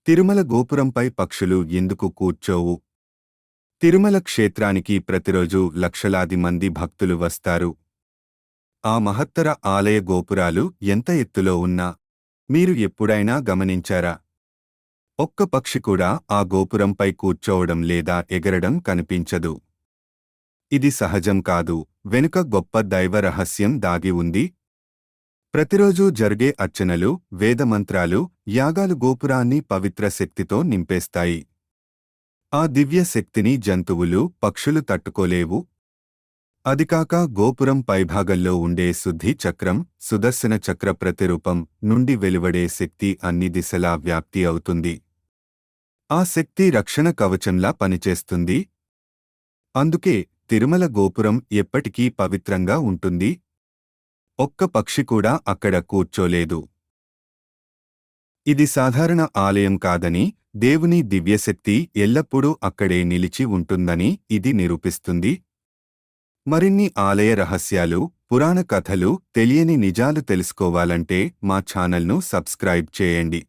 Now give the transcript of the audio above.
తిరుమల గోపురంపై పక్షులు ఎందుకు కూర్చోవు? తిరుమల క్షేత్రానికి ప్రతిరోజు లక్షలాది మంది భక్తులు వస్తారు. ఆ మహత్తర ఆలయ గోపురాలు ఎంత ఎత్తులో ఉన్నా మీరు ఎప్పుడైనా గమనించారా? ఒక్క పక్షి కూడా ఆ గోపురంపై కూర్చోవడం లేదా ఎగరడం కనిపించదు. ఇది సహజం కాదు, వెనుక గొప్ప దైవ రహస్యం దాగి ఉంది. ప్రతిరోజూ జరిగే అర్చనలు, వేదమంత్రాలు, యాగాలు గోపురాన్ని పవిత్ర శక్తితో నింపేస్తాయి. ఆ దివ్య శక్తిని జంతువులు, పక్షులు తట్టుకోలేవు. అదికాక గోపురం పైభాగంలో ఉండే శుద్ధి చక్రం, సుదర్శన చక్ర ప్రతిరూపం నుండి వెలువడే శక్తి అన్ని దిశలా వ్యాప్తి అవుతుంది. ఆ శక్తి రక్షణ కవచంలా పనిచేస్తుంది. అందుకే తిరుమల గోపురం ఎప్పటికీ పవిత్రంగా ఉంటుంది. ఒక్క పక్షి కూడా అక్కడ కూర్చోలేదు. ఇది సాధారణ ఆలయం కాదని, దేవుని దివ్యశక్తి ఎల్లప్పుడూ అక్కడే నిలిచి ఉంటుందని ఇది నిరూపిస్తుంది. మరిన్ని ఆలయ రహస్యాలు, పురాణ కథలు, తెలియని నిజాలు తెలుసుకోవాలంటే మా ఛానల్ను సబ్స్క్రైబ్ చేయండి.